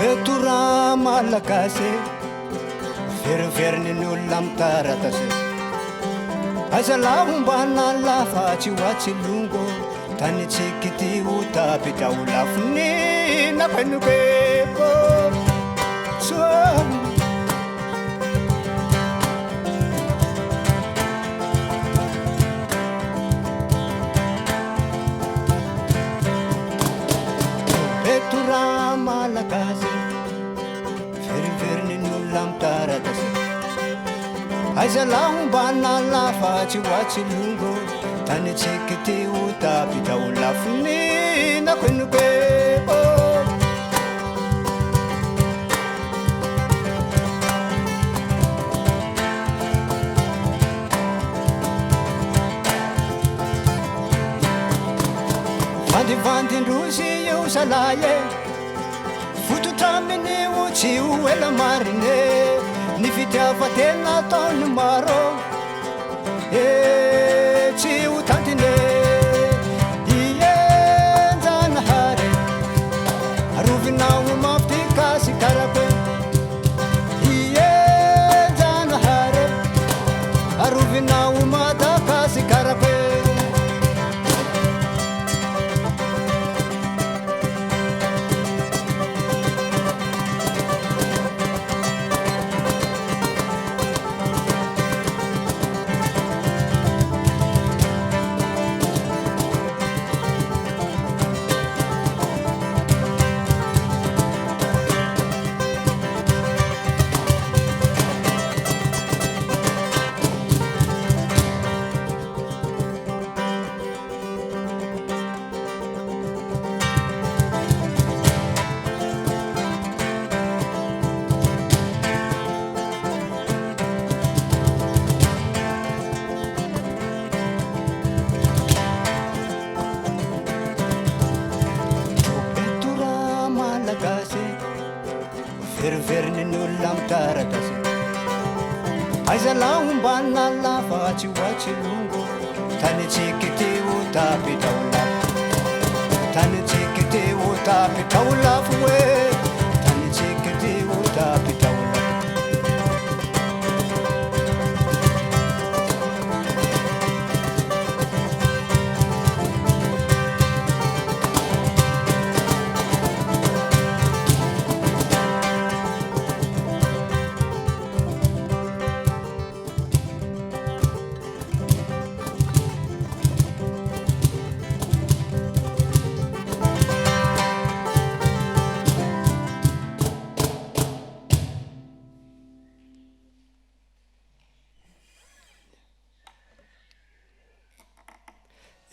Vetura malakase veriveriny ny olona mitaratase aiza lahombana lafatsy hoatsy longo tany tsiky ty ho tapitra ho lafony napainokeko soa malakase veriveriny ny olona mitaratase aiza lahombana lafatsy hoatsy longo tany tsiky ty ho tapitra ho lafony nakoinokeko vandivandindrozy io salaye fototramin'ny o tsy ho ela marine ny fitiavatena ataony maro tsy ho tantine ienjanahary arovinao maftikasy karabe ienjanahary arovinao matakasy karabe veriveriny ny olona mitaratase aiza lahombana lafatsy hoatsy longo tany tsiky ty ho tapitra ho lafo tany tsiky ty ho tapitra ho lafo hoe tany tsiky ty ho tapitra ho lafo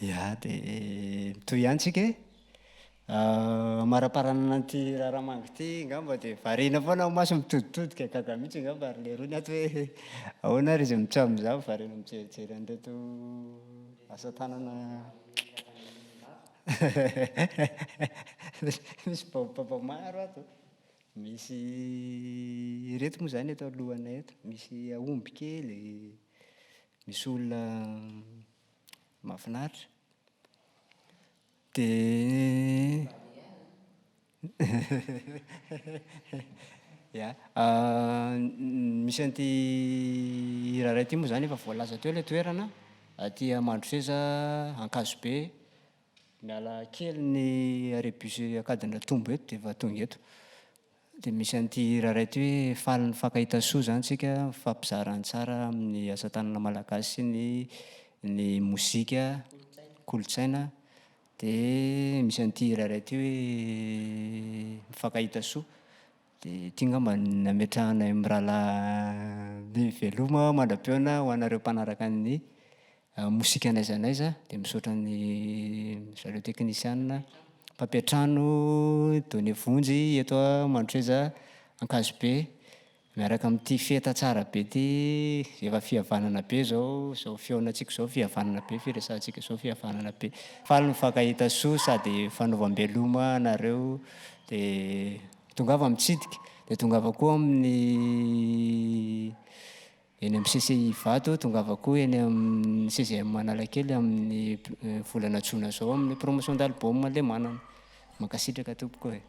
ya de mitoy ihany tsika maraparana anty raharamangy ty ngamba de varina foana maso mitoditodika gaga mihitsy ngamba ary le rony aty hoe ahoana ry izy mitsamo zao varina mijerijery anreto asa tanana misy babababa maro ato misy reto moa zany eto alohanay eto misy aomby kely misy olona mahafinaritra de ya misy anty raharay ty moa zany efa voalaza teo le toerana aty Mandroseza Ankazobe miala kely ny arébus akadina tombo eto de efa tonga eto de misy anty raharay ty hoe faly ny fankahita-soa zany tsika fampizarany tsara amin'ny asa tanana malagasy sy ny mozika kolotsaina de misy anty raharay ty hoe mifankahita-soa de ty ngamba nametrahanay amin'ny rahalahy veloma mandram-peona ho anareo mpanaraka ny mozika n'aiza n'aiza de misaotra ny zareo teknisiana mpampiatrano Donné Vonjy eto Mandroseza Ankazobe miaraka amin'ity feta tsara be ty efa fihavanana be zao feonantsika zao fihavanana be firesantsika zao fihavanana be faly mifankahita-soa sady fanaovam-beloma anareo de tongava mitsidika de tongava koa amin'ny eny amin'ny CCI Vato tongava koa eny amin'ny 16e Analakely amin'ny volana Jona zao amin'ny promotion d'album le manana mankasitraka tompoko e